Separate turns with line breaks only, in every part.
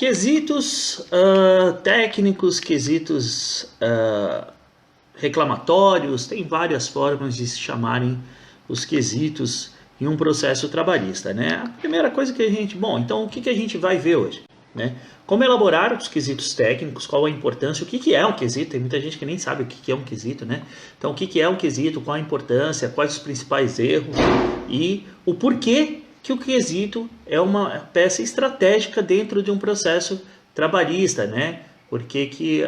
Quesitos técnicos, quesitos reclamatórios, tem várias formas de se chamarem os quesitos em um processo trabalhista, né? A primeira coisa que a gente... Bom, então o que a gente vai ver hoje, né? Como elaborar os quesitos técnicos, qual a importância, o que é um quesito, tem muita gente que nem sabe o que é um quesito, né? Então o que é um quesito, qual a importância, quais os principais erros e o porquê que o quesito é uma peça estratégica dentro de um processo trabalhista, né? Porque que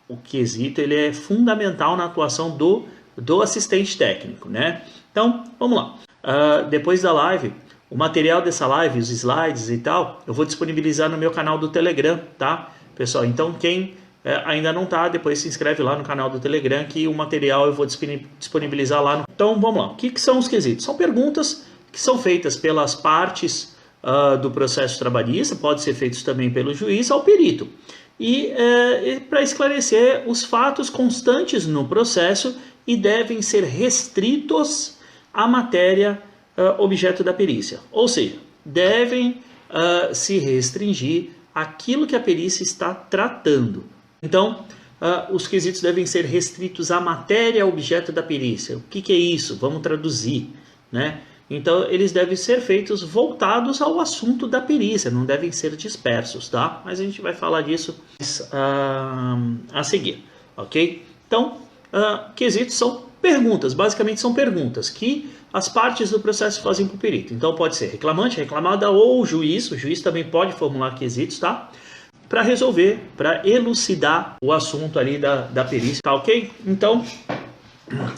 o quesito ele é fundamental na atuação do assistente técnico, né? Então, vamos lá. Depois da live, o material dessa live, os slides e tal, eu vou disponibilizar no meu canal do Telegram, tá? Pessoal, então quem ainda não tá, depois se inscreve lá no canal do Telegram que o material eu vou disponibilizar lá. Então, vamos lá. O que são os quesitos? São perguntas que são feitas pelas partes do processo trabalhista, pode ser feitos também pelo juiz ao perito. E para esclarecer os fatos constantes no processo e devem ser restritos à matéria objeto da perícia. Ou seja, devem se restringir àquilo que a perícia está tratando. Então, os quesitos devem ser restritos à matéria objeto da perícia. O que é isso? Vamos traduzir, né? Então, eles devem ser feitos voltados ao assunto da perícia, não devem ser dispersos, tá? Mas a gente vai falar disso a seguir, ok? Então, quesitos são perguntas, basicamente são perguntas que as partes do processo fazem para o perito. Então, pode ser reclamante, reclamada ou o juiz também pode formular quesitos, tá? Para resolver, para elucidar o assunto ali da perícia, tá ok? Então,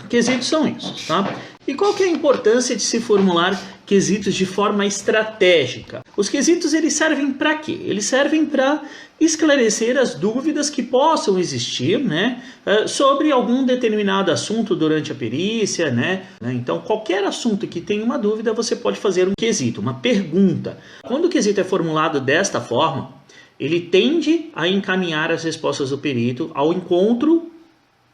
quesitos são isso, tá? E qual que é a importância de se formular quesitos de forma estratégica? Os quesitos eles servem para quê? Eles servem para esclarecer as dúvidas que possam existir, né, sobre algum determinado assunto durante a perícia, né? Então, qualquer assunto que tenha uma dúvida, você pode fazer um quesito, uma pergunta. Quando o quesito é formulado desta forma, ele tende a encaminhar as respostas do perito ao encontro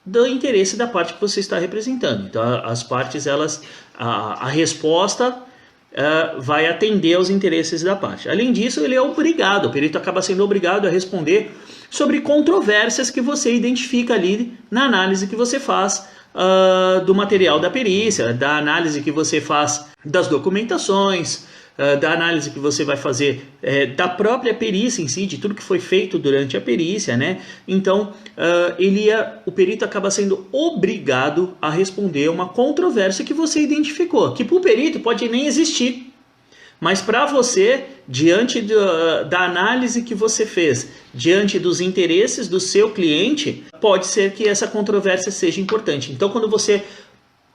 do interesse da parte que você está representando. Então, as partes, a resposta vai atender aos interesses da parte. Além disso, ele é obrigado, o perito acaba sendo obrigado a responder sobre controvérsias que você identifica ali na análise que você faz do material da perícia, da análise que você faz das documentações, da análise que você vai fazer da própria perícia em si, de tudo que foi feito durante a perícia, né? Então, o perito acaba sendo obrigado a responder uma controvérsia que você identificou, que para o perito pode nem existir, mas para você, diante da análise que você fez, diante dos interesses do seu cliente, pode ser que essa controvérsia seja importante. Então, quando você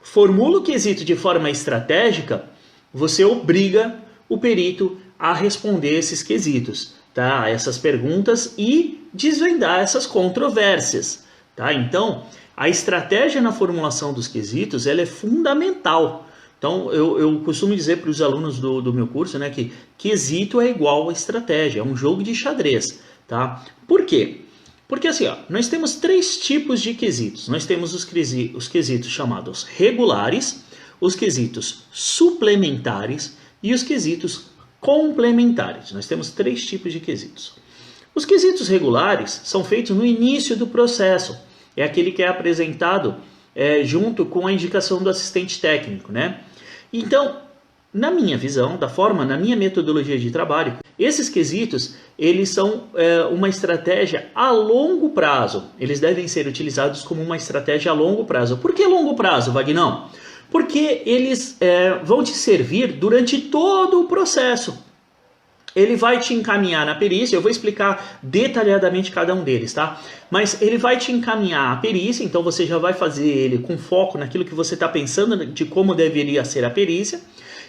formula o quesito de forma estratégica, você obriga o perito a responder esses quesitos, tá? Essas perguntas e desvendar essas controvérsias, tá? Então, a estratégia na formulação dos quesitos ela é fundamental. Então, eu costumo dizer para os alunos do meu curso, né, que quesito é igual a estratégia, é um jogo de xadrez, tá? Por quê? Porque assim, nós temos três tipos de quesitos. Nós temos os quesitos chamados regulares, os quesitos suplementares e os quesitos complementares. Nós temos três tipos de quesitos. Os quesitos regulares são feitos no início do processo. É aquele que é apresentado junto com a indicação do assistente técnico, né? Então, na minha visão, na minha metodologia de trabalho, esses quesitos, eles são uma estratégia a longo prazo. Eles devem ser utilizados como uma estratégia a longo prazo. Por que longo prazo, Vagnão? Porque eles vão te servir durante todo o processo. Ele vai te encaminhar na perícia, eu vou explicar detalhadamente cada um deles, tá? Mas ele vai te encaminhar à perícia, então você já vai fazer ele com foco naquilo que você está pensando de como deveria ser a perícia,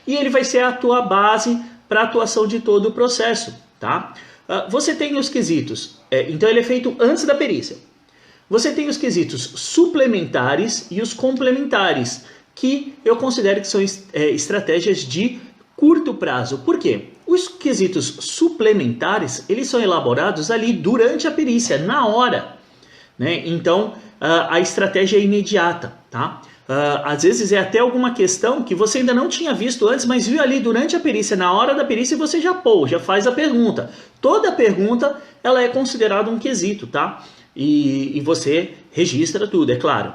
e ele vai ser a tua base para a atuação de todo o processo, tá? Você tem os quesitos, então ele é feito antes da perícia. Você tem os quesitos suplementares e os complementares, que eu considero que são estratégias de curto prazo. Por quê? Os quesitos suplementares, eles são elaborados ali durante a perícia, na hora, né? Então, a estratégia é imediata, tá? Às vezes é até alguma questão que você ainda não tinha visto antes, mas viu ali durante a perícia, na hora da perícia, você já faz a pergunta. Toda pergunta ela é considerada um quesito, tá? E você registra tudo, é claro.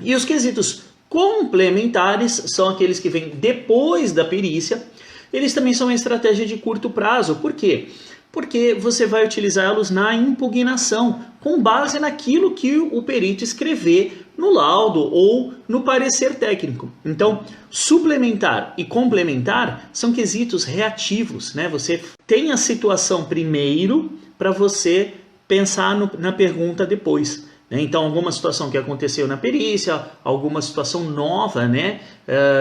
E os quesitos complementares são aqueles que vêm depois da perícia. Eles também são uma estratégia de curto prazo. Por quê? Porque você vai utilizá-los na impugnação, com base naquilo que o perito escrever no laudo ou no parecer técnico. Então, suplementar e complementar são quesitos reativos, né? Você tem a situação primeiro para você pensar na pergunta depois. Então, alguma situação que aconteceu na perícia, alguma situação nova, né,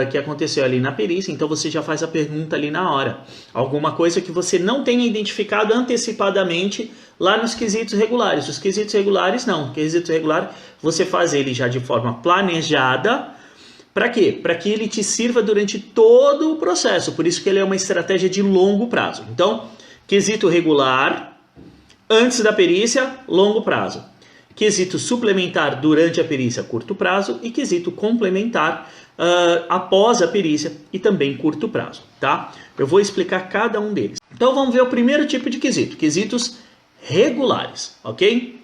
que aconteceu ali na perícia, então você já faz a pergunta ali na hora. Alguma coisa que você não tenha identificado antecipadamente lá nos quesitos regulares. Os quesitos regulares não. O quesito regular você faz ele já de forma planejada. Para quê? Para que ele te sirva durante todo o processo. Por isso que ele é uma estratégia de longo prazo. Então, quesito regular, antes da perícia, longo prazo. Quesito suplementar durante a perícia, curto prazo, e quesito complementar após a perícia e também curto prazo, tá? Eu vou explicar cada um deles. Então vamos ver o primeiro tipo de quesito, quesitos regulares, ok?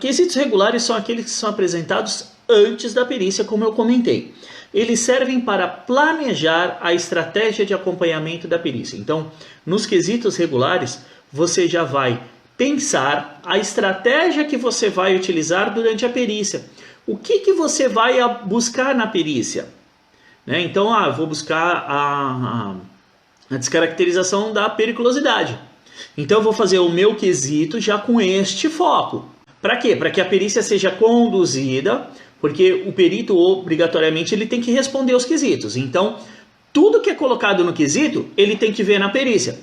Quesitos regulares são aqueles que são apresentados antes da perícia, como eu comentei. Eles servem para planejar a estratégia de acompanhamento da perícia. Então, nos quesitos regulares, você já vai pensar a estratégia que você vai utilizar durante a perícia. O que você vai buscar na perícia? Né? Então, eu vou buscar a descaracterização da periculosidade. Então, eu vou fazer o meu quesito já com este foco. Para quê? Para que a perícia seja conduzida, porque o perito, obrigatoriamente, ele tem que responder os quesitos. Então, tudo que é colocado no quesito, ele tem que ver na perícia.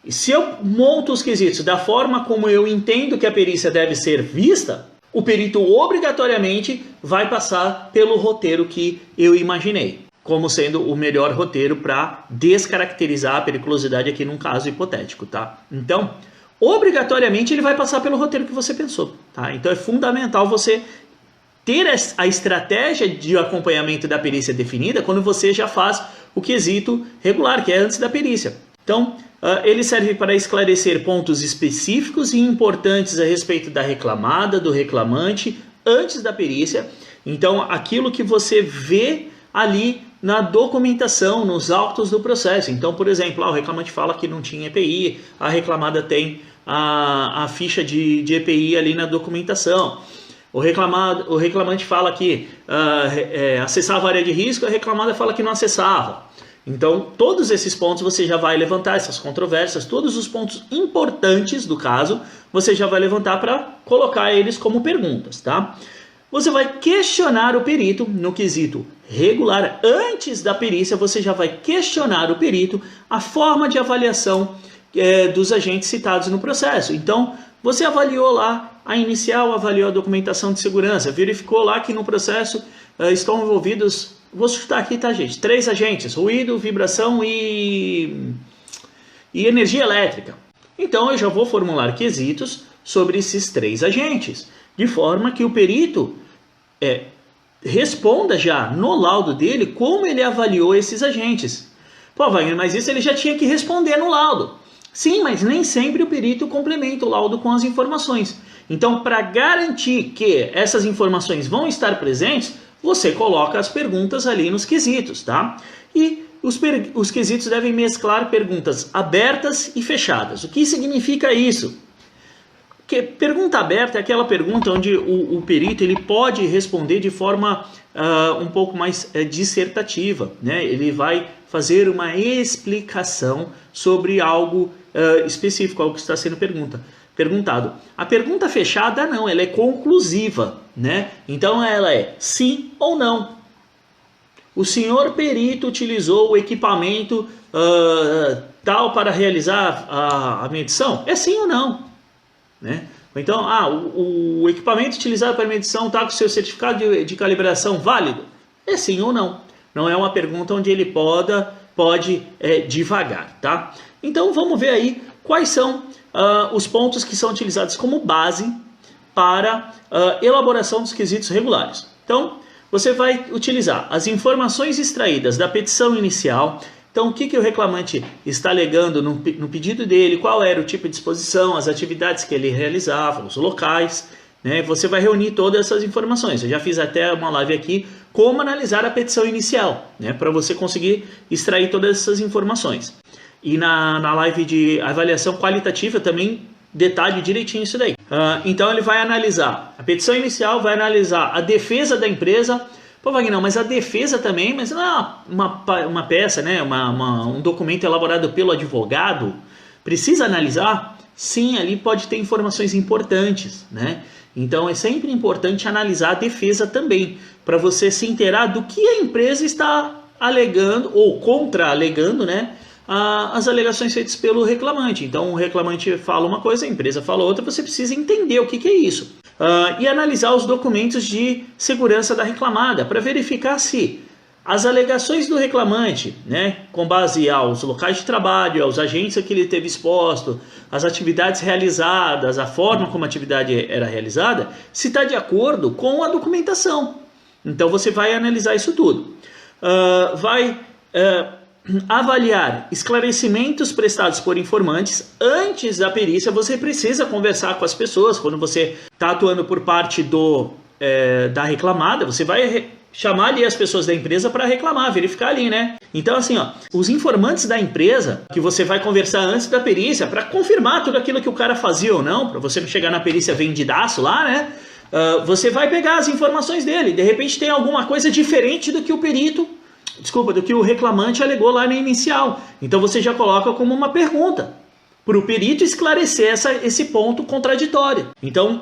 E se eu monto os quesitos da forma como eu entendo que a perícia deve ser vista, o perito obrigatoriamente vai passar pelo roteiro que eu imaginei, como sendo o melhor roteiro para descaracterizar a periculosidade aqui num caso hipotético, tá? Então, obrigatoriamente ele vai passar pelo roteiro que você pensou, tá? Então é fundamental você ter a estratégia de acompanhamento da perícia definida quando você já faz o quesito regular, que é antes da perícia. Então, ele serve para esclarecer pontos específicos e importantes a respeito da reclamada, do reclamante, antes da perícia. Então, aquilo que você vê ali na documentação, nos autos do processo. Então, por exemplo, o reclamante fala que não tinha EPI, a reclamada tem a ficha de EPI ali na documentação. O reclamante fala que acessava a área de risco, a reclamada fala que não acessava. Então, todos esses pontos você já vai levantar, essas controvérsias, todos os pontos importantes do caso, você já vai levantar para colocar eles como perguntas, tá? Você vai questionar o perito no quesito regular. Antes da perícia, você já vai questionar o perito a forma de avaliação dos agentes citados no processo. Então, você avaliou lá a inicial, avaliou a documentação de segurança, verificou lá que no processo estão envolvidos... Vou chutar aqui, tá, gente? 3 agentes: ruído, vibração e energia elétrica. Então, eu já vou formular quesitos sobre esses 3 agentes, de forma que o perito responda já no laudo dele como ele avaliou esses agentes. Pô, Wagner, mas isso ele já tinha que responder no laudo. Sim, mas nem sempre o perito complementa o laudo com as informações. Então, para garantir que essas informações vão estar presentes, você coloca as perguntas ali nos quesitos, tá? E os quesitos devem mesclar perguntas abertas e fechadas. O que significa isso? Porque pergunta aberta é aquela pergunta onde o perito ele pode responder de forma um pouco mais dissertativa, né? Ele vai fazer uma explicação sobre algo específico, algo que está sendo perguntado. A pergunta fechada não, ela é conclusiva, né? Então ela é sim ou não. O senhor perito utilizou o equipamento tal para realizar a medição? É sim ou não, né? Então, o equipamento utilizado para medição está com seu certificado de calibração válido? É sim ou não. Não é uma pergunta onde ele pode divagar, tá? Então vamos ver aí quais são os pontos que são utilizados como base para elaboração dos quesitos regulares. Então, você vai utilizar as informações extraídas da petição inicial. Então, o que o reclamante está alegando no pedido dele, qual era o tipo de exposição, as atividades que ele realizava, os locais, né? Você vai reunir todas essas informações. Eu já fiz até uma live aqui, como analisar a petição inicial, né? Para você conseguir extrair todas essas informações. E na live de avaliação qualitativa também detalhe direitinho isso daí. Então ele vai analisar a petição inicial, vai analisar a defesa da empresa. Pô, Wagner, mas a defesa também, mas não é uma peça, né? Um documento elaborado pelo advogado, precisa analisar? Sim, ali pode ter informações importantes, né? Então é sempre importante analisar a defesa também, para você se inteirar do que a empresa está alegando ou contra-alegando, né? As alegações feitas pelo reclamante. Então o reclamante fala uma coisa, a empresa fala outra, você precisa entender o que é isso. E analisar os documentos de segurança da reclamada, para verificar se as alegações do reclamante, né, com base aos locais de trabalho, aos agentes a que ele teve exposto, as atividades realizadas, a forma como a atividade era realizada, se está de acordo com a documentação. Então você vai analisar isso tudo. Vai avaliar esclarecimentos prestados por informantes. Antes da perícia, você precisa conversar com as pessoas. Quando você está atuando por parte da reclamada, você vai chamar ali as pessoas da empresa para reclamar, verificar ali, né? Então, assim, ó, os informantes da empresa que você vai conversar antes da perícia para confirmar tudo aquilo que o cara fazia ou não, para você não chegar na perícia vendidaço lá, né? Você vai pegar as informações dele. De repente tem alguma coisa diferente do que do que o reclamante alegou lá na inicial. Então você já coloca como uma pergunta para o perito esclarecer esse ponto contraditório. Então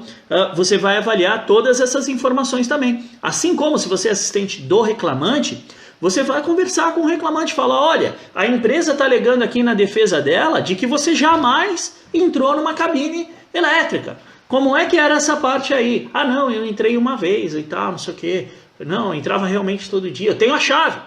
você vai avaliar todas essas informações também. Assim como se você é assistente do reclamante, você vai conversar com o reclamante e falar, olha, a empresa está alegando aqui na defesa dela de que você jamais entrou numa cabine elétrica. Como é que era essa parte aí? Ah, não, eu entrei uma vez e tal, não sei o quê. Não, eu entrava realmente todo dia. Eu tenho a chave.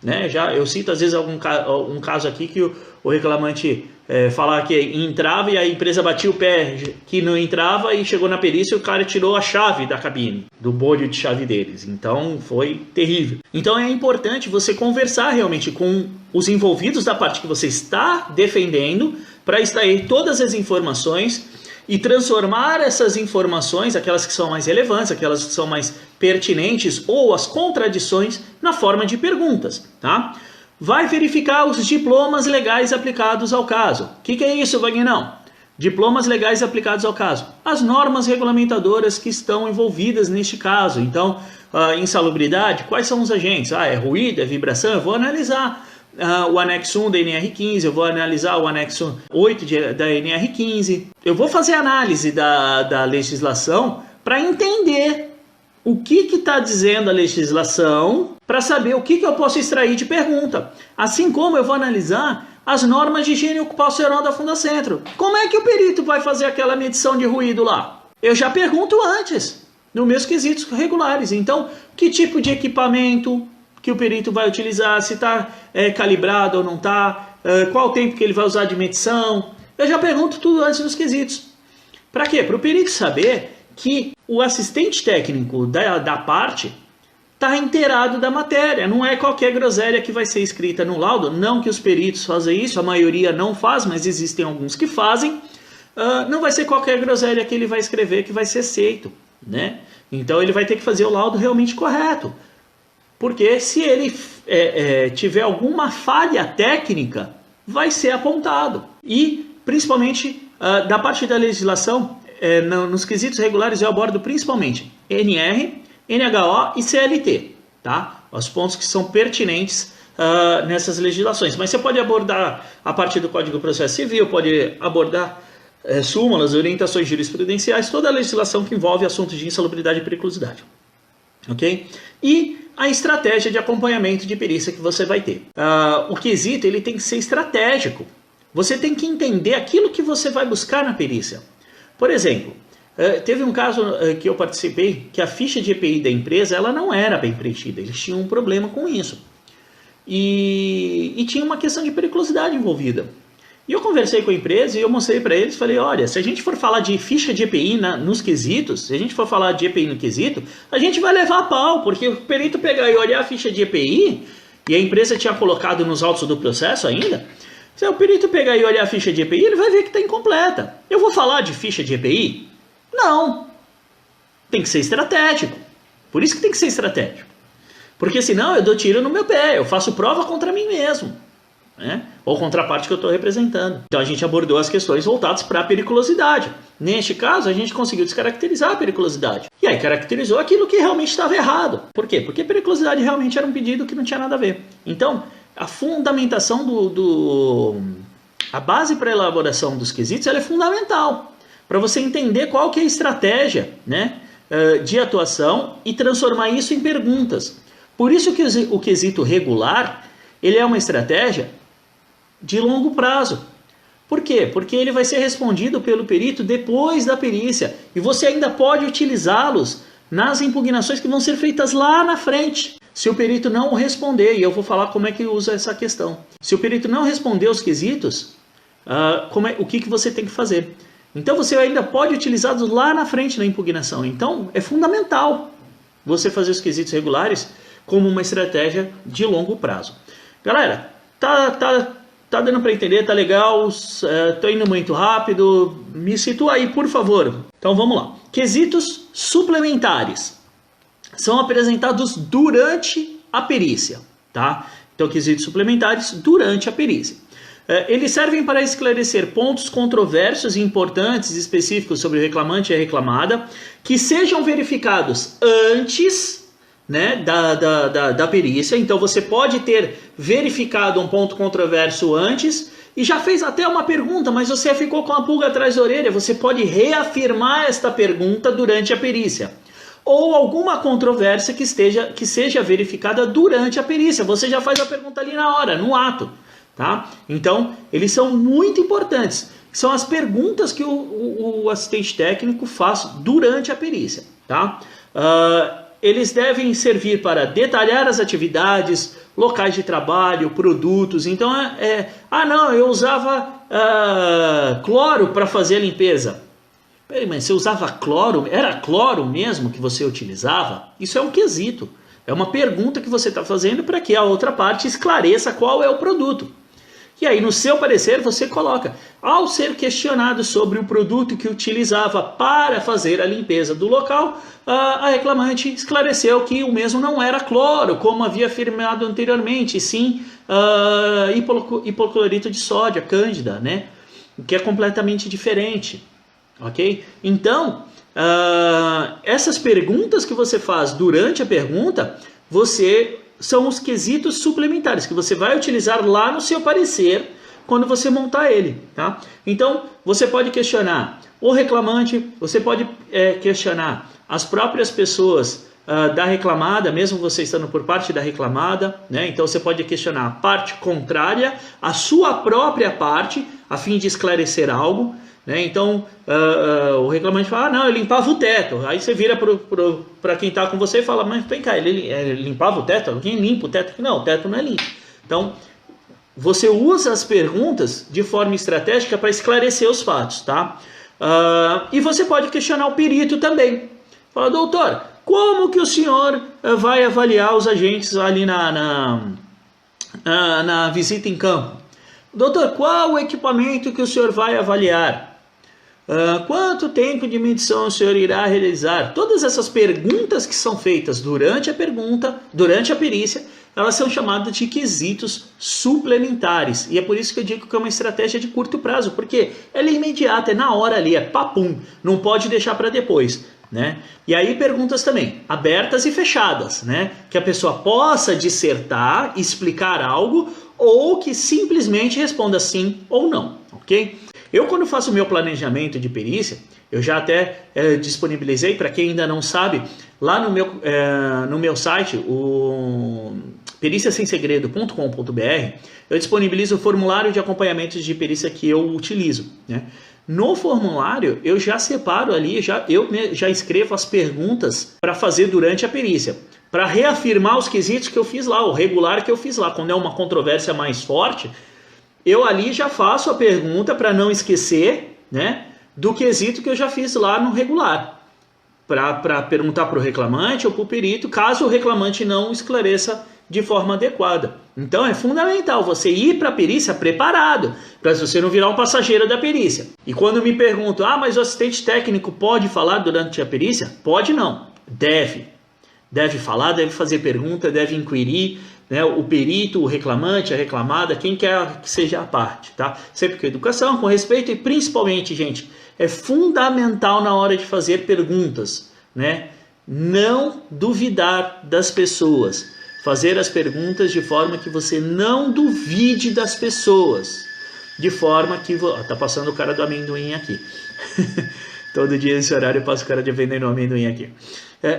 Né? Eu cito às vezes um caso aqui que o reclamante falar que entrava e a empresa batia o pé que não entrava e chegou na perícia e o cara tirou a chave da cabine, do bolho de chave deles. Então foi terrível. Então é importante você conversar realmente com os envolvidos da parte que você está defendendo para extrair todas as informações e transformar essas informações, aquelas que são mais relevantes, aquelas que são mais pertinentes ou as contradições, na forma de perguntas, tá? Vai verificar os diplomas legais aplicados ao caso. O que é isso, Wagner? Diplomas legais aplicados ao caso. As normas regulamentadoras que estão envolvidas neste caso. Então, insalubridade, quais são os agentes? É ruído, é vibração? Eu vou analisar. O anexo 1 da NR15, eu vou analisar o anexo 8 da NR15. Eu vou fazer análise da legislação para entender o que está dizendo a legislação, para saber o que eu posso extrair de pergunta. Assim como eu vou analisar as normas de higiene ocupacional da Fundacentro. Como é que o perito vai fazer aquela medição de ruído lá? Eu já pergunto antes, nos meus quesitos regulares. Então, que tipo de equipamento que o perito vai utilizar, se está calibrado ou não está, qual o tempo que ele vai usar de medição. Eu já pergunto tudo antes nos quesitos. Para quê? Para o perito saber que o assistente técnico da parte está inteirado da matéria. Não é qualquer groselha que vai ser escrita no laudo. Não que os peritos façam isso, a maioria não faz, mas existem alguns que fazem. Não vai ser qualquer groselha que ele vai escrever que vai ser aceito, né? Então ele vai ter que fazer o laudo realmente correto. Porque se ele tiver alguma falha técnica, vai ser apontado. E, principalmente, da parte da legislação, nos quesitos regulares eu abordo principalmente NR, NHO e CLT. Tá? Os pontos que são pertinentes nessas legislações. Mas você pode abordar a partir do Código de Processo Civil, pode abordar súmulas, orientações jurisprudenciais, toda a legislação que envolve assuntos de insalubridade e periculosidade. Ok? E a estratégia de acompanhamento de perícia que você vai ter. O quesito ele tem que ser estratégico. Você tem que entender aquilo que você vai buscar na perícia. Por exemplo, teve um caso que eu participei que a ficha de EPI da empresa ela não era bem preenchida. Eles tinham um problema com isso. E tinha uma questão de periculosidade envolvida. E eu conversei com a empresa e eu mostrei para eles, falei, olha, se a gente for falar de ficha de EPI nos quesitos, se a gente for falar de EPI no quesito, a gente vai levar a pau, porque o perito pegar e olhar a ficha de EPI, e a empresa tinha colocado nos autos do processo ainda, se o perito pegar e olhar a ficha de EPI, ele vai ver que está incompleta. Eu vou falar de ficha de EPI? Não. Tem que ser estratégico. Por isso que tem que ser estratégico. Porque senão eu dou tiro no meu pé, eu faço prova contra mim mesmo, né? Ou contra a parte que eu estou representando. Então a gente abordou as questões voltadas para a periculosidade. Neste caso, a gente conseguiu descaracterizar a periculosidade. E aí caracterizou aquilo que realmente estava errado. Por quê? Porque a periculosidade realmente era um pedido que não tinha nada a ver. Então, a fundamentação a base para a elaboração dos quesitos, ela é fundamental. Para você entender qual que é a estratégia, né, de atuação e transformar isso em perguntas. Por isso que o quesito regular, ele é uma estratégia de longo prazo. Por quê? Porque ele vai ser respondido pelo perito depois da perícia. E você ainda pode utilizá-los nas impugnações que vão ser feitas lá na frente. Se o perito não responder, e eu vou falar como é que usa essa questão. Se o perito não responder os quesitos, o que você tem que fazer? Então você ainda pode utilizá-los lá na frente na impugnação. Então é fundamental você fazer os quesitos regulares como uma estratégia de longo prazo. Galera, tá dando para entender? Tá legal? Tô indo muito rápido. Me situa aí, por favor. Então vamos lá. Quesitos suplementares são apresentados durante a perícia, tá? Então quesitos suplementares durante a perícia. Eles servem para esclarecer pontos controversos e importantes e específicos sobre o reclamante e a reclamada, que sejam verificados antes, né, da perícia. Então você pode ter verificado um ponto controverso antes e já fez até uma pergunta, mas você ficou com a pulga atrás da orelha. Você pode reafirmar esta pergunta durante a perícia. Ou alguma controvérsia que seja verificada durante a perícia. Você já faz a pergunta ali na hora, no ato. Tá? Então, eles são muito importantes. São as perguntas que o assistente técnico faz durante a perícia. Tá? Eles devem servir para detalhar as atividades, locais de trabalho, produtos. Então, não, eu usava cloro para fazer a limpeza. Peraí, mas você usava cloro? Era cloro mesmo que você utilizava? Isso é um quesito. É uma pergunta que você está fazendo para que a outra parte esclareça qual é o produto. E aí, no seu parecer, você coloca: ao ser questionado sobre o produto que utilizava para fazer a limpeza do local, a reclamante esclareceu que o mesmo não era cloro, como havia afirmado anteriormente, sim hipoclorito de sódio, cândida, né? Que é completamente diferente, ok? Então, essas perguntas que você faz durante a pergunta, são os quesitos suplementares que você vai utilizar lá no seu parecer quando você montar ele, tá? Então, você pode questionar o reclamante, você pode questionar as próprias pessoas da reclamada, mesmo você estando por parte da reclamada, né? Então, você pode questionar a parte contrária, a sua própria parte, a fim de esclarecer algo, né? Então, o reclamante fala: não, eu limpava o teto. Aí você vira para quem está com você e fala: mas vem cá, ele limpava o teto? Quem limpa o teto? Não, o teto não é limpo. Então, você usa as perguntas de forma estratégica para esclarecer os fatos, tá? E você pode questionar o perito também. Fala: doutor, como que o senhor vai avaliar os agentes ali na visita em campo? Doutor, qual o equipamento que o senhor vai avaliar? Quanto tempo de medição o senhor irá realizar? Todas essas perguntas que são feitas durante a perícia, elas são chamadas de quesitos suplementares. E é por isso que eu digo que é uma estratégia de curto prazo, porque ela é imediata, é na hora ali, é papum, não pode deixar para depois, né? E aí perguntas também, abertas e fechadas, né? Que a pessoa possa dissertar, explicar algo, ou que simplesmente responda sim ou não, ok? Eu, quando faço o meu planejamento de perícia, eu já até disponibilizei, para quem ainda não sabe, lá no meu site, o periciasemsegredo.com.br, eu disponibilizo o formulário de acompanhamento de perícia que eu utilizo, né? No formulário, eu já separo ali, eu já escrevo as perguntas para fazer durante a perícia, para reafirmar os quesitos que eu fiz lá, o regular que eu fiz lá. Quando é uma controvérsia mais forte, eu ali já faço a pergunta para não esquecer, né, do quesito que eu já fiz lá no regular, para perguntar para o reclamante ou para o perito, caso o reclamante não esclareça de forma adequada. Então é fundamental você ir para a perícia preparado, para você não virar um passageiro da perícia. E quando me perguntam, mas o assistente técnico pode falar durante a perícia? Pode não, deve. Deve falar, deve fazer pergunta, deve inquirir, né, o perito, o reclamante, a reclamada, quem quer que seja a parte, tá? Sempre com educação, com respeito e principalmente, gente, é fundamental na hora de fazer perguntas, né? Não duvidar das pessoas. Fazer as perguntas de forma que você não duvide das pessoas. De forma que... Tá passando o cara do amendoim aqui. Todo dia nesse horário passa o cara de vendendo amendoim aqui.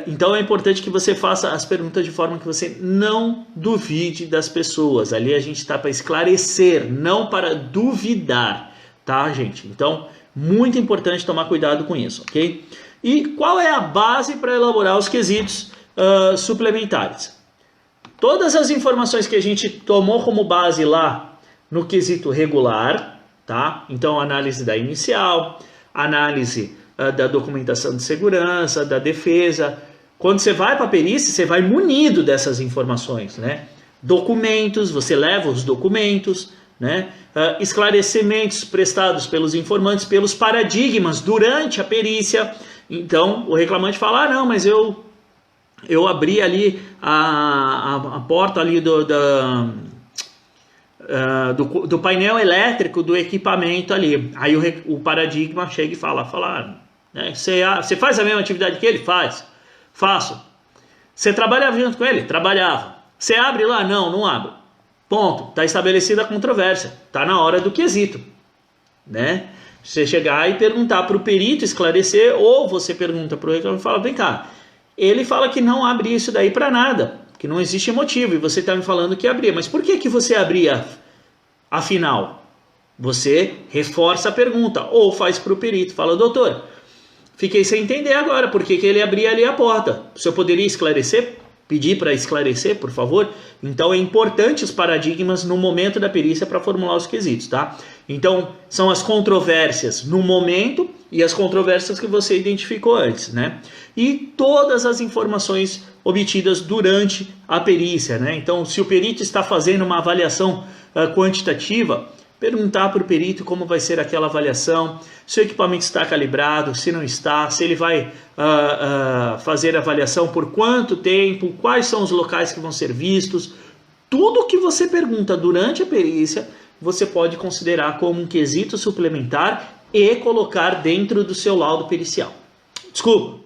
Então é importante que você faça as perguntas de forma que você não duvide das pessoas. Ali a gente está para esclarecer, não para duvidar, tá, gente? Então, muito importante tomar cuidado com isso, ok? E qual é a base para elaborar os quesitos suplementares? Todas as informações que a gente tomou como base lá no quesito regular, tá? Então, análise da inicial, análise da documentação de segurança, da defesa. Quando você vai para a perícia, você vai munido dessas informações, né? Documentos, você leva os documentos, né? Esclarecimentos prestados pelos informantes, pelos paradigmas durante a perícia. Então, o reclamante fala, não, mas eu abri ali a porta ali do painel elétrico do equipamento ali. Aí o paradigma chega e fala, né, você faz a mesma atividade que ele? Faço. Você trabalhava junto com ele? Trabalhava. Você abre lá? Não abro. Ponto. Está estabelecida a controvérsia. Está na hora do quesito, né? Você chegar e perguntar para o perito esclarecer, ou você pergunta para o reclamante e fala, vem cá, ele fala que não abre isso daí para nada, que não existe motivo, e você está me falando que abria. Mas por que você abria afinal? Você reforça a pergunta, ou faz para o perito, fala, doutor, fiquei sem entender agora, por que ele abria ali a porta? O senhor poderia esclarecer? Pedir para esclarecer, por favor? Então é importante os paradigmas no momento da perícia para formular os quesitos, tá? Então são as controvérsias no momento e as controvérsias que você identificou antes, né? E todas as informações obtidas durante a perícia, né? Então, se o perito está fazendo uma avaliação quantitativa, perguntar para o perito como vai ser aquela avaliação, se o equipamento está calibrado, se não está, se ele vai fazer a avaliação por quanto tempo, quais são os locais que vão ser vistos. Tudo que você pergunta durante a perícia, você pode considerar como um quesito suplementar e colocar dentro do seu laudo pericial. Desculpa,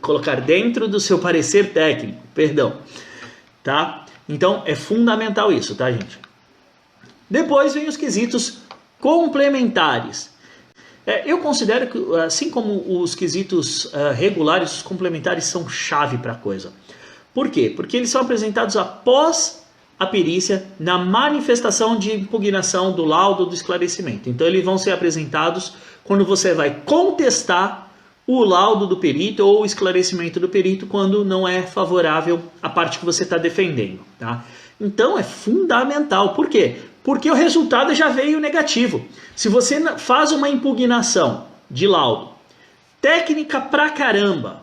colocar dentro do seu parecer técnico, perdão. Tá? Então, é fundamental isso, tá, gente? Depois vem os quesitos complementares. Eu considero que, assim como os quesitos regulares, os complementares são chave para a coisa. Por quê? Porque eles são apresentados após a perícia na manifestação de impugnação do laudo do esclarecimento. Então, eles vão ser apresentados quando você vai contestar o laudo do perito ou o esclarecimento do perito quando não é favorável à parte que você está defendendo, tá? Então, é fundamental. Por quê? Porque o resultado já veio negativo. Se você faz uma impugnação de laudo, técnica pra caramba,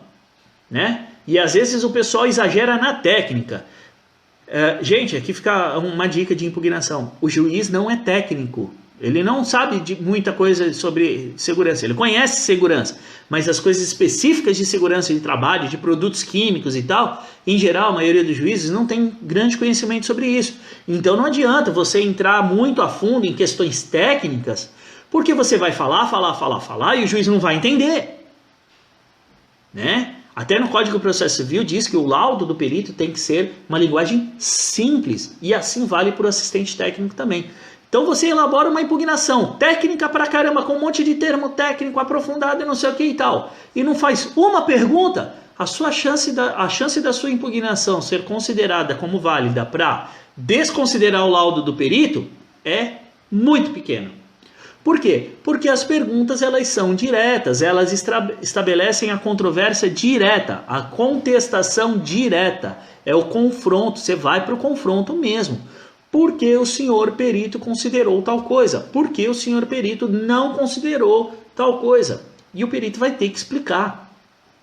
né? E às vezes o pessoal exagera na técnica. Gente, aqui fica uma dica de impugnação. O juiz não é técnico. Ele não sabe de muita coisa sobre segurança. Ele conhece segurança, mas as coisas específicas de segurança de trabalho, de produtos químicos e tal, em geral, a maioria dos juízes não tem grande conhecimento sobre isso. Então não adianta você entrar muito a fundo em questões técnicas, porque você vai falar e o juiz não vai entender, né? Até no Código de Processo Civil diz que o laudo do perito tem que ser uma linguagem simples, e assim vale para o assistente técnico também. Então você elabora uma impugnação técnica pra caramba, com um monte de termo técnico aprofundado e não sei o que e tal, e não faz uma pergunta, a chance da sua impugnação ser considerada como válida para desconsiderar o laudo do perito é muito pequena. Por quê? Porque as perguntas elas são diretas, elas estabelecem a controvérsia direta, a contestação direta, é o confronto, você vai para o confronto mesmo. Porque o senhor perito considerou tal coisa, porque o senhor perito não considerou tal coisa. E o perito vai ter que explicar.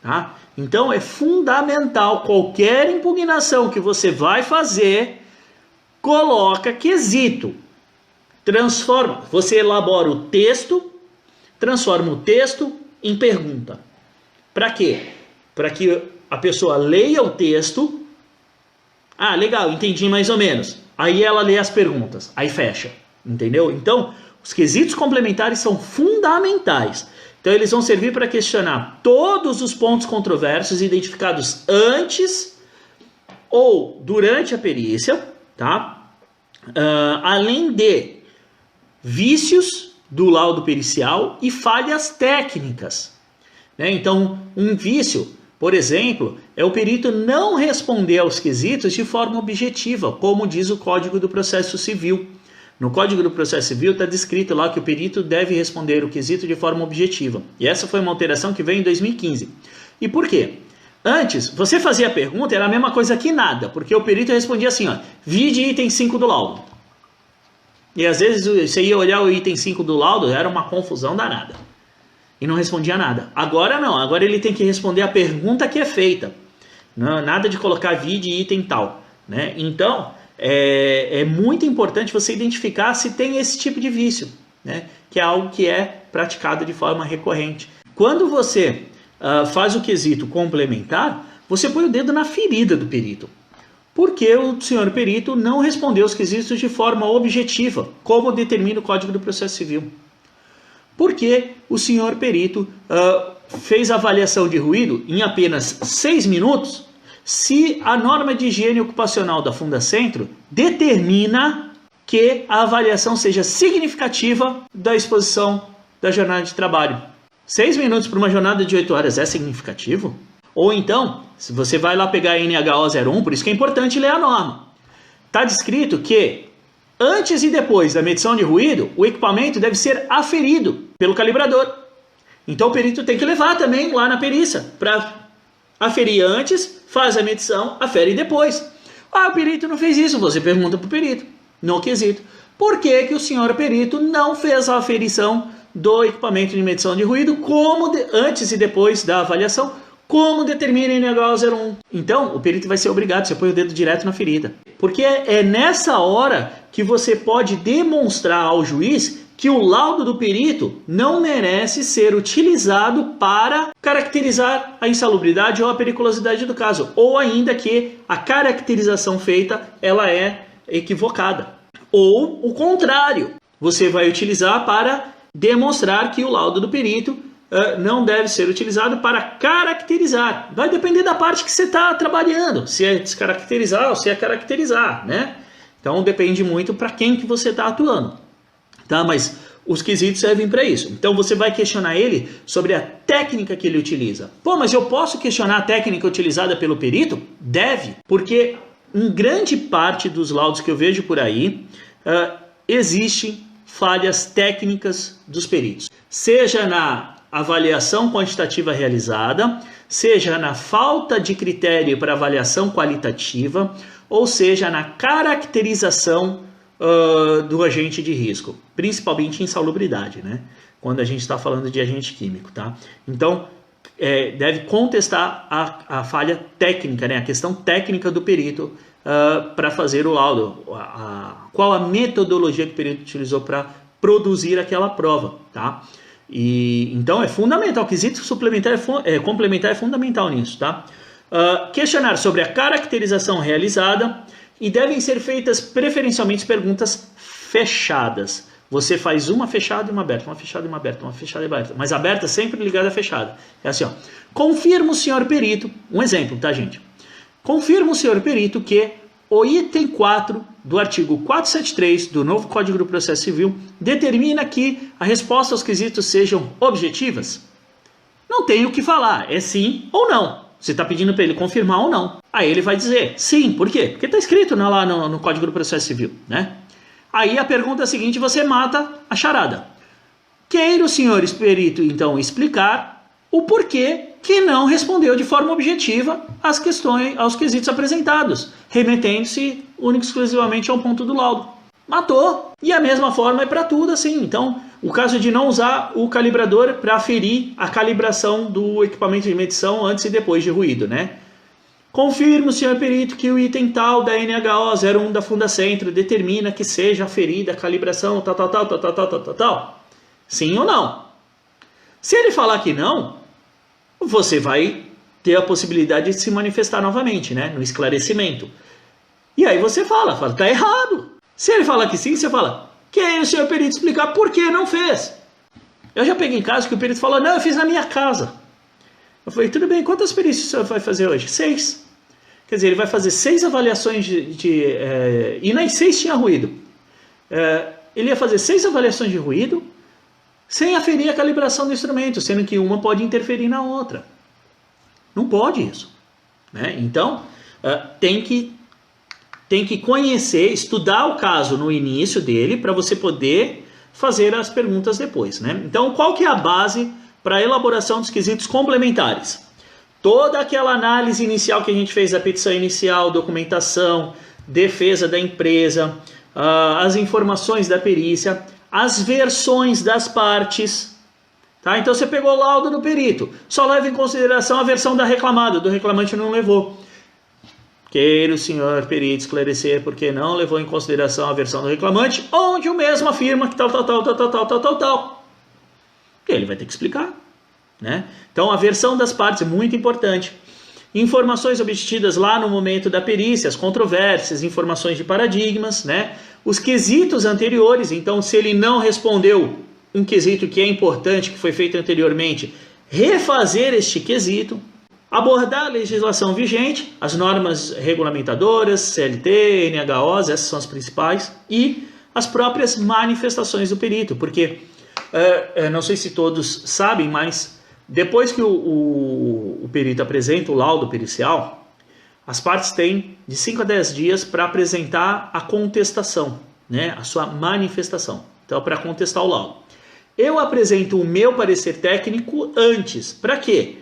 Tá? Então é fundamental, qualquer impugnação que você vai fazer, coloca quesito. Transforma, você elabora o texto, transforma o texto em pergunta. Para quê? Para que a pessoa leia o texto. Ah, legal, entendi mais ou menos. Aí ela lê as perguntas, aí fecha, entendeu? Então, os quesitos complementares são fundamentais. Então, eles vão servir para questionar todos os pontos controversos identificados antes ou durante a perícia, tá? Além de vícios do laudo pericial e falhas técnicas. Né? Então, um vício, por exemplo, é o perito não responder aos quesitos de forma objetiva, como diz o Código do Processo Civil. No Código do Processo Civil está descrito lá que o perito deve responder o quesito de forma objetiva. E essa foi uma alteração que veio em 2015. E por quê? Antes, você fazia a pergunta, era a mesma coisa que nada, porque o perito respondia assim, ó, vide item 5 do laudo. E às vezes você ia olhar o item 5 do laudo, era uma confusão danada. E não respondia nada. Agora não, agora ele tem que responder a pergunta que é feita. Não, nada de colocar vide item tal. Né? Então, é muito importante você identificar se tem esse tipo de vício, né? Que é algo que é praticado de forma recorrente. Quando você faz o quesito complementar, você põe o dedo na ferida do perito. Porque o senhor perito não respondeu os quesitos de forma objetiva, como determina o Código do Processo Civil. Porque o senhor perito fez a avaliação de ruído em apenas 6 minutos, se a norma de higiene ocupacional da Fundacentro determina que a avaliação seja significativa da exposição da jornada de trabalho. 6 minutos para uma jornada de 8 horas é significativo? Ou então, se você vai lá pegar a NHO 01, por isso que é importante ler a norma. Está descrito que antes e depois da medição de ruído, o equipamento deve ser aferido pelo calibrador. Então o perito tem que levar também lá na perícia para aferir antes, faz a medição, afere depois. Ah, o perito não fez isso, você pergunta para o perito, no quesito. Por que o senhor perito não fez a aferição do equipamento de medição de ruído antes e depois da avaliação, como determina a NHO 01? Então, o perito vai ser obrigado, você põe o dedo direto na ferida. Porque é nessa hora que você pode demonstrar ao juiz que o laudo do perito não merece ser utilizado para caracterizar a insalubridade ou a periculosidade do caso, ou ainda que a caracterização feita ela é equivocada. Ou o contrário, você vai utilizar para demonstrar que o laudo do perito não deve ser utilizado para caracterizar. Vai depender da parte que você está trabalhando, se é descaracterizar ou se é caracterizar, né? Então depende muito para quem que você está atuando. Tá? Mas os quesitos servem para isso. Então você vai questionar ele sobre a técnica que ele utiliza. Pô, mas eu posso questionar a técnica utilizada pelo perito? Deve, porque em grande parte dos laudos que eu vejo por aí, existem falhas técnicas dos peritos. Seja na avaliação quantitativa realizada, seja na falta de critério para avaliação qualitativa, ou seja na caracterização do agente de risco, principalmente insalubridade, né? Quando a gente está falando de agente químico, tá? Então, deve contestar a falha técnica, né? A questão técnica do perito para fazer o laudo, qual a metodologia que o perito utilizou para produzir aquela prova, tá? E então é fundamental, o quesito suplementar complementar é fundamental nisso, tá? Questionar sobre a caracterização realizada e devem ser feitas preferencialmente perguntas fechadas. Você faz uma fechada e uma aberta, uma fechada e uma aberta, uma fechada e uma aberta, mas aberta sempre ligada à fechada. É assim, ó. Confirma o senhor perito, um exemplo, tá, gente? Confirma o senhor perito que o item 4 do artigo 473 do novo Código do Processo Civil determina que a resposta aos quesitos sejam objetivas. Não tem o que falar, é sim ou não. Você está pedindo para ele confirmar ou não. Aí ele vai dizer sim, por quê? Porque está escrito lá no Código do Processo Civil, né? Aí a pergunta seguinte você mata a charada. Queira o senhor perito então explicar o porquê que não respondeu de forma objetiva às questões, aos quesitos apresentados, remetendo-se único e exclusivamente a um ponto do laudo. Matou. E a mesma forma é para tudo assim. Então, o caso de não usar o calibrador para aferir a calibração do equipamento de medição antes e depois de ruído, né? Confirma, senhor perito, que o item tal da NHO 01 da Fundacentro determina que seja aferida a calibração tal. Sim ou não? Se ele falar que não, você vai ter a possibilidade de se manifestar novamente, né? No esclarecimento. E aí você fala, tá errado. Se ele falar que sim, você fala, quem é o senhor perito explicar por que não fez? Eu já peguei em caso que o perito falou, não, eu fiz na minha casa. Eu falei, tudo bem, quantas perícias o senhor vai fazer hoje? 6. Quer dizer, ele vai fazer 6 avaliações e nas 6 tinha ruído. Ele ia fazer 6 avaliações de ruído sem aferir a calibração do instrumento, sendo que uma pode interferir na outra. Não pode isso. Né? Então, tem que conhecer, estudar o caso no início dele para você poder fazer as perguntas depois. Né? Então, qual que é a base para a elaboração dos quesitos complementares? Toda aquela análise inicial que a gente fez da petição inicial, documentação, defesa da empresa, as informações da perícia, as versões das partes. Tá? Então você pegou o laudo do perito, só leva em consideração a versão da reclamada, do reclamante não levou. Queira o senhor perito esclarecer porque não levou em consideração a versão do reclamante, onde o mesmo afirma que tal. E ele vai ter que explicar. Né? Então a versão das partes é muito importante. Informações obtidas lá no momento da perícia, as controvérsias, informações de paradigmas, né? Os quesitos anteriores, então se ele não respondeu um quesito que é importante, que foi feito anteriormente, refazer este quesito, abordar a legislação vigente, as normas regulamentadoras, CLT, NHOs, essas são as principais, e as próprias manifestações do perito, porque não sei se todos sabem, mas depois que o perito apresenta o laudo pericial, as partes têm de 5 a 10 dias para apresentar a contestação, né? A sua manifestação. Então, para contestar o laudo. Eu apresento o meu parecer técnico antes. Para quê?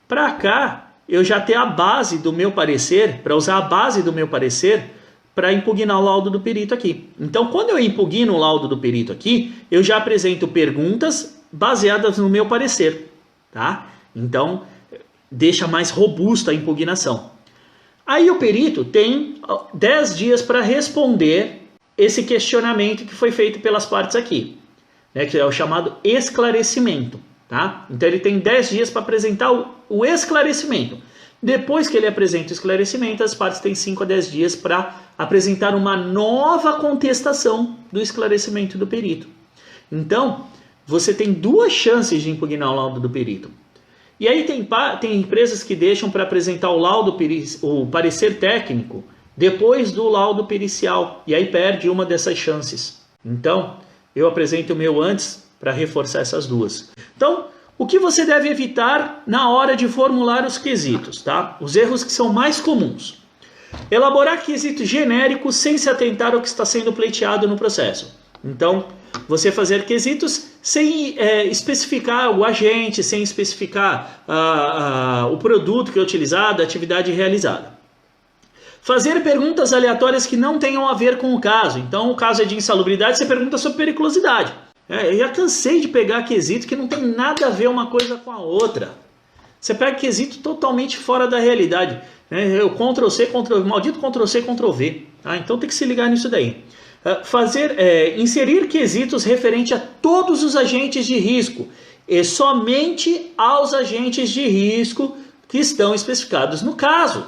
Para cá, eu já ter a base do meu parecer, para usar a base do meu parecer para impugnar o laudo do perito aqui. Então, quando eu impugno o laudo do perito aqui, eu já apresento perguntas baseadas no meu parecer. Tá? Então, deixa mais robusta a impugnação. Aí o perito tem 10 dias para responder esse questionamento que foi feito pelas partes aqui, né, que é o chamado esclarecimento. Tá? Então ele tem 10 dias para apresentar o esclarecimento. Depois que ele apresenta o esclarecimento, as partes têm 5 a 10 dias para apresentar uma nova contestação do esclarecimento do perito. Então, você tem 2 chances de impugnar o laudo do perito. E aí tem empresas que deixam para apresentar o parecer técnico depois do laudo pericial. E aí perde uma dessas chances. Então, eu apresento o meu antes para reforçar essas 2. Então, o que você deve evitar na hora de formular os quesitos? Tá? Os erros que são mais comuns. Elaborar quesitos genéricos sem se atentar ao que está sendo pleiteado no processo. Então, você fazer quesitos sem especificar o agente, sem especificar o produto que é utilizado, a atividade realizada. Fazer perguntas aleatórias que não tenham a ver com o caso. Então, o caso é de insalubridade, você pergunta sobre periculosidade. Eu já cansei de pegar quesito que não tem nada a ver uma coisa com a outra. Você pega quesito totalmente fora da realidade. Ctrl-C, maldito Ctrl-C, Ctrl-V. Tá? Então tem que se ligar nisso daí. Inserir quesitos referente a todos os agentes de risco e somente aos agentes de risco que estão especificados no caso.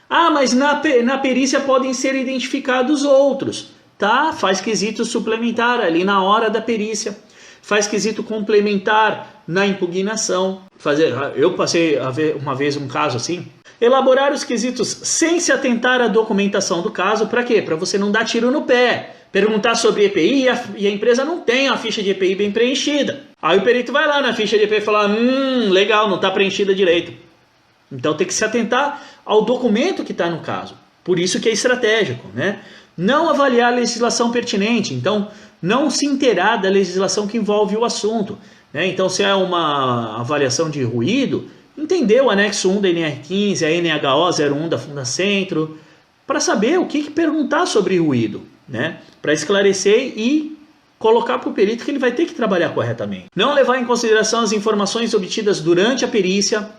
Mas na perícia podem ser identificados outros. Tá? Faz quesito suplementar ali na hora da perícia. Faz quesito complementar na impugnação. Eu passei a ver uma vez um caso assim. Elaborar os quesitos sem se atentar à documentação do caso. Para quê? Para você não dar tiro no pé. Perguntar sobre EPI e a empresa não tem a ficha de EPI bem preenchida. Aí o perito vai lá na ficha de EPI e fala, legal, não está preenchida direito. Então tem que se atentar ao documento que está no caso. Por isso que é estratégico, né? Não avaliar a legislação pertinente. Então não se inteirar da legislação que envolve o assunto. Né? Então se é uma avaliação de ruído, entender o anexo 1 da NR15, a NHO 01 da Fundacentro, para saber o que perguntar sobre ruído, né? Para esclarecer e colocar para o perito que ele vai ter que trabalhar corretamente. Não levar em consideração as informações obtidas durante a perícia.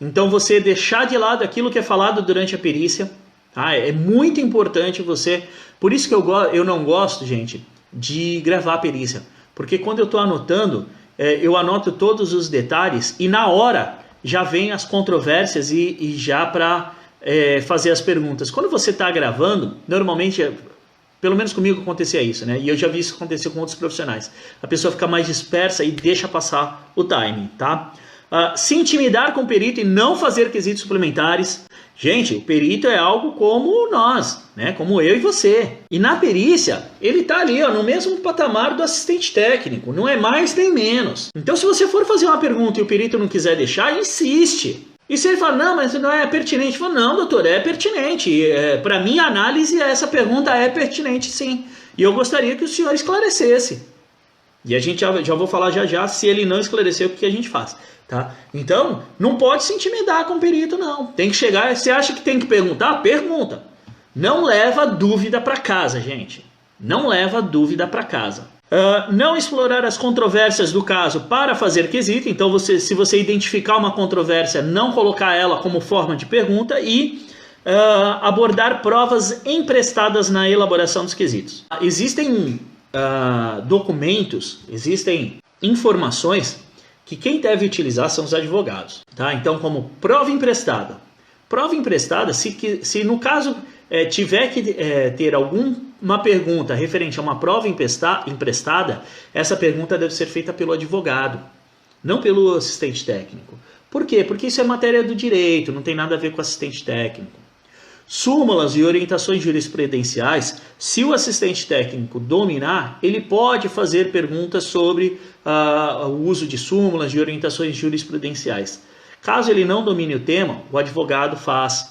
Então você deixar de lado aquilo que é falado durante a perícia. Tá? É muito importante você... Por isso que eu não gosto, gente, de gravar a perícia. Porque quando eu estou anotando, eu anoto todos os detalhes e na hora já vem as controvérsias e já para fazer as perguntas. Quando você está gravando, normalmente, pelo menos comigo acontecia isso, né? E eu já vi isso acontecer com outros profissionais. A pessoa fica mais dispersa e deixa passar o timing, tá? Se intimidar com o perito e não fazer quesitos suplementares. Gente, o perito é algo como nós, né? Como eu e você. E na perícia, ele está ali, ó, no mesmo patamar do assistente técnico. Não é mais nem menos. Então, se você for fazer uma pergunta e o perito não quiser deixar, insiste. E se ele fala, não, mas não é pertinente. Fala, não, doutor, é pertinente. Para minha análise, essa pergunta é pertinente, sim. E eu gostaria que o senhor esclarecesse. E a gente já vou falar já, se ele não esclarecer, o que a gente faz. Tá? Então, não pode se intimidar com o perito, não. Tem que chegar, você acha que tem que perguntar? Pergunta. Não leva dúvida para casa, gente. Não leva dúvida para casa. Não explorar as controvérsias do caso para fazer quesito. Então, se você identificar uma controvérsia, não colocar ela como forma de pergunta e abordar provas emprestadas na elaboração dos quesitos. Existem documentos, existem informações que quem deve utilizar são os advogados, tá? Então, como prova emprestada. Prova emprestada, se no caso tiver que ter alguma pergunta referente a uma prova emprestada, essa pergunta deve ser feita pelo advogado, não pelo assistente técnico. Por quê? Porque isso é matéria do direito, não tem nada a ver com assistente técnico. Súmulas e orientações jurisprudenciais, se o assistente técnico dominar, ele pode fazer perguntas sobre o uso de súmulas e orientações jurisprudenciais. Caso ele não domine o tema, o advogado faz.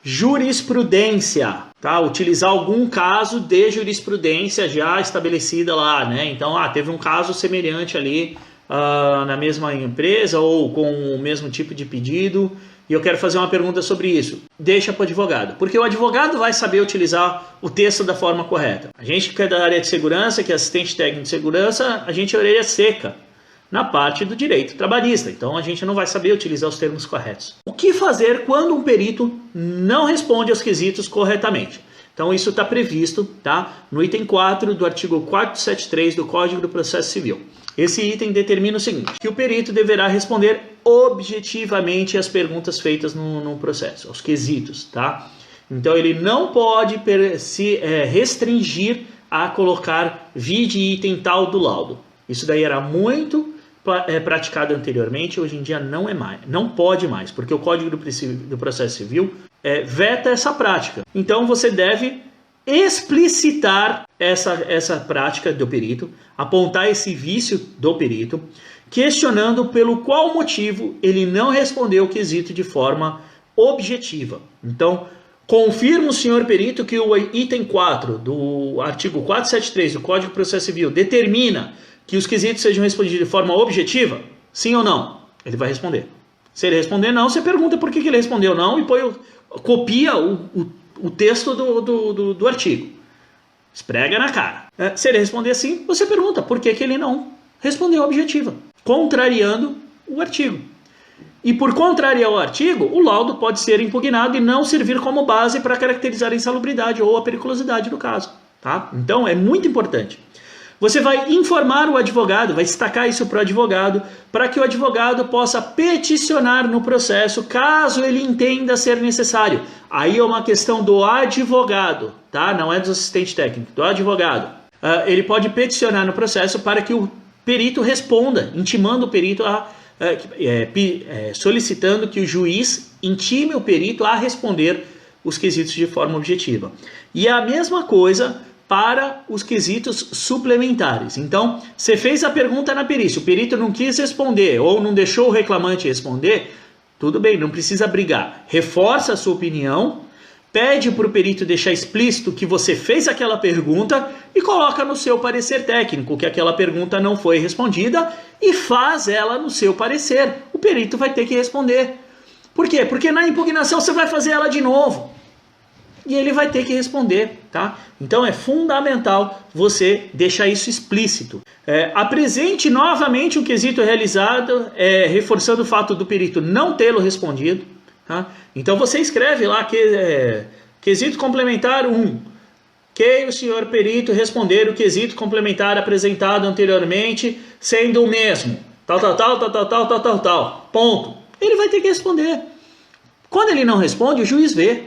Jurisprudência, tá? Utilizar algum caso de jurisprudência já estabelecida lá, né? Então, teve um caso semelhante ali na mesma empresa ou com o mesmo tipo de pedido, e eu quero fazer uma pergunta sobre isso. Deixa para o advogado, porque o advogado vai saber utilizar o texto da forma correta. A gente que é da área de segurança, que é assistente técnico de segurança, a gente é orelha seca na parte do direito trabalhista. Então a gente não vai saber utilizar os termos corretos. O que fazer quando um perito não responde aos quesitos corretamente? Então isso está previsto, tá, no item 4 do artigo 473 do Código do Processo Civil. Esse item determina o seguinte, que o perito deverá responder objetivamente as perguntas feitas no processo, aos quesitos, tá? Então ele não pode se restringir a colocar vide item tal do laudo. Isso daí era muito praticado anteriormente, hoje em dia não é mais, não pode mais, porque o Código do Processo Civil veta essa prática. Então você deve explicitar essa prática do perito, apontar esse vício do perito, questionando pelo qual motivo ele não respondeu o quesito de forma objetiva. Então, confirma o senhor perito que o item 4 do artigo 473 do Código de Processo Civil determina que os quesitos sejam respondidos de forma objetiva? Sim ou não? Ele vai responder. Se ele responder não, você pergunta por que ele respondeu não e copia o texto do artigo. Esprega na cara. Se ele responder sim, você pergunta por que ele não respondeu objetiva, contrariando o artigo. E por contrariar o artigo, o laudo pode ser impugnado e não servir como base para caracterizar a insalubridade ou a periculosidade do caso. Tá? Então é muito importante. Você vai informar o advogado, vai destacar isso para o advogado, para que o advogado possa peticionar no processo, caso ele entenda ser necessário. Aí é uma questão do advogado, tá? Não é do assistente técnico, do advogado. Ele pode peticionar no processo para que o perito responda, intimando o perito solicitando que o juiz intime o perito a responder os quesitos de forma objetiva. E a mesma coisa para os quesitos suplementares. Então, você fez a pergunta na perícia, o perito não quis responder ou não deixou o reclamante responder, tudo bem, não precisa brigar. Reforça a sua opinião, pede para o perito deixar explícito que você fez aquela pergunta e coloca no seu parecer técnico que aquela pergunta não foi respondida e faz ela no seu parecer. O perito vai ter que responder. Por quê? Porque na impugnação você vai fazer ela de novo. e ele vai ter que responder, tá? Então é fundamental você deixar isso explícito. Apresente novamente o quesito realizado, reforçando o fato do perito não tê-lo respondido, tá? Então você escreve lá que quesito complementar 1. Que o senhor perito responder o quesito complementar apresentado anteriormente, sendo o mesmo. Tal. Ponto. Ele vai ter que responder. Quando ele não responde, o juiz vê.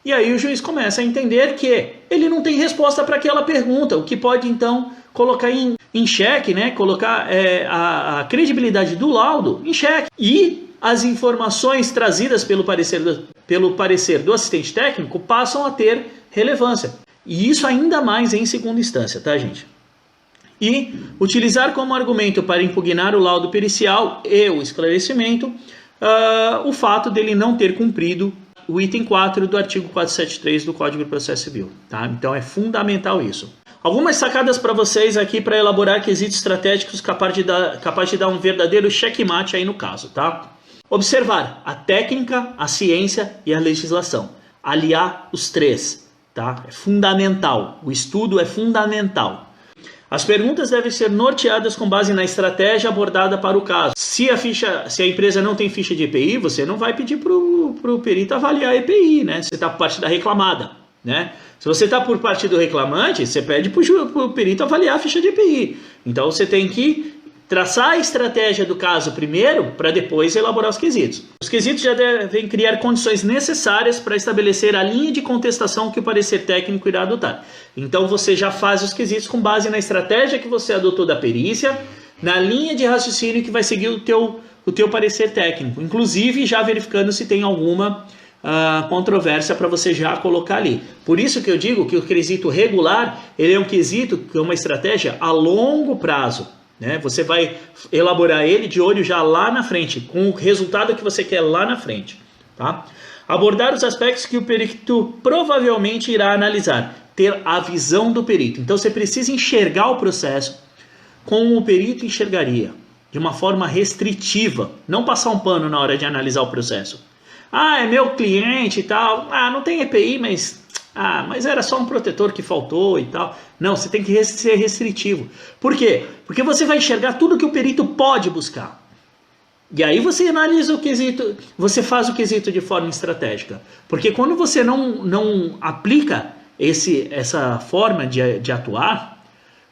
E aí o juiz começa a entender que ele não tem resposta para aquela pergunta, o que pode então colocar em xeque, né? Colocar a credibilidade do laudo em xeque. E as informações trazidas pelo parecer do assistente técnico passam a ter relevância. E isso ainda mais em segunda instância, tá, gente? E utilizar como argumento para impugnar o laudo pericial e o esclarecimento o fato dele não ter cumprido o item 4 do artigo 473 do Código de Processo Civil, tá? Então é fundamental isso. Algumas sacadas para vocês aqui para elaborar quesitos estratégicos capaz de dar um verdadeiro checkmate aí no caso, tá? Observar a técnica, a ciência e a legislação. Aliar os três, tá? É fundamental. O estudo é fundamental. As perguntas devem ser norteadas com base na estratégia abordada para o caso. Se a empresa não tem ficha de EPI, você não vai pedir para o perito avaliar a EPI, né? Você está por parte da reclamada, né? Se você está por parte do reclamante, você pede para o perito avaliar a ficha de EPI. Então você tem que traçar a estratégia do caso primeiro, para depois elaborar os quesitos. Os quesitos já devem criar condições necessárias para estabelecer a linha de contestação que o parecer técnico irá adotar. Então você já faz os quesitos com base na estratégia que você adotou da perícia, na linha de raciocínio que vai seguir o teu parecer técnico, inclusive já verificando se tem alguma controvérsia para você já colocar ali. Por isso que eu digo que o quesito regular, ele é um quesito, que é uma estratégia a longo prazo. Né? Você vai elaborar ele de olho já lá na frente, com o resultado que você quer lá na frente. Tá? Abordar os aspectos que o perito provavelmente irá analisar. Ter a visão do perito. Então você precisa enxergar o processo como o perito enxergaria, de uma forma restritiva. Não passar um pano na hora de analisar o processo. É meu cliente e tal. Não tem EPI, mas era só um protetor que faltou e tal. Não, você tem que ser restritivo. Por quê? Porque você vai enxergar tudo que o perito pode buscar. E aí você analisa o quesito, você faz o quesito de forma estratégica. Porque quando você não aplica essa forma de atuar,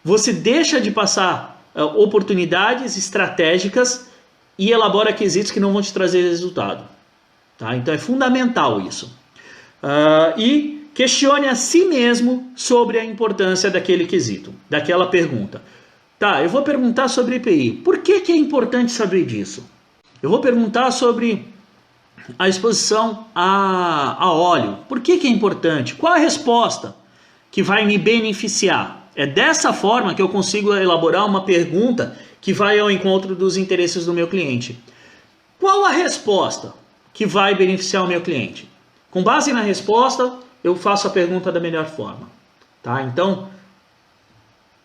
você deixa de passar oportunidades estratégicas e elabora quesitos que não vão te trazer resultado. Tá? Então é fundamental isso. E questione a si mesmo sobre a importância daquele quesito, daquela pergunta. Tá, eu vou perguntar sobre EPI. Por que é importante saber disso? Eu vou perguntar sobre a exposição a óleo. Por que é importante? Qual a resposta que vai me beneficiar? É dessa forma que eu consigo elaborar uma pergunta que vai ao encontro dos interesses do meu cliente. Qual a resposta que vai beneficiar o meu cliente? Com base na resposta, eu faço a pergunta da melhor forma. Tá? Então,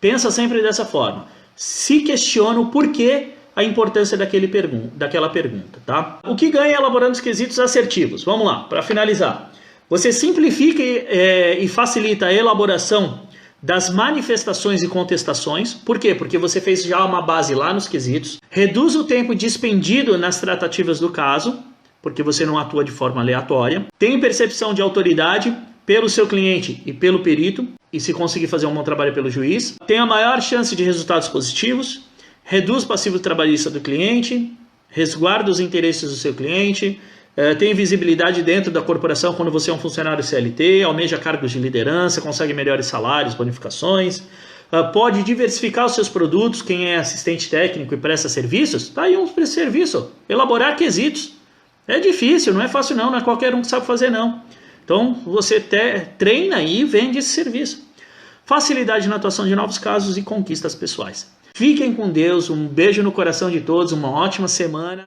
pensa sempre dessa forma. Se questiona o porquê a importância daquela pergunta. Tá? O que ganha elaborando os quesitos assertivos? Vamos lá, para finalizar. Você simplifica e facilita a elaboração das manifestações e contestações. Por quê? Porque você fez já uma base lá nos quesitos. Reduz o tempo dispendido nas tratativas do caso, porque você não atua de forma aleatória. Tem percepção de autoridade pelo seu cliente e pelo perito, e se conseguir fazer um bom trabalho pelo juiz. Tem a maior chance de resultados positivos. Reduz o passivo trabalhista do cliente, resguarda os interesses do seu cliente, tem visibilidade dentro da corporação quando você é um funcionário CLT, almeja cargos de liderança, consegue melhores salários, bonificações, pode diversificar os seus produtos, quem é assistente técnico e presta serviços, tá aí um serviço, elaborar quesitos. É difícil, não é fácil não é qualquer um que sabe fazer não. Então você treina e vende esse serviço. Facilidade na atuação de novos casos e conquistas pessoais. Fiquem com Deus, um beijo no coração de todos, uma ótima semana.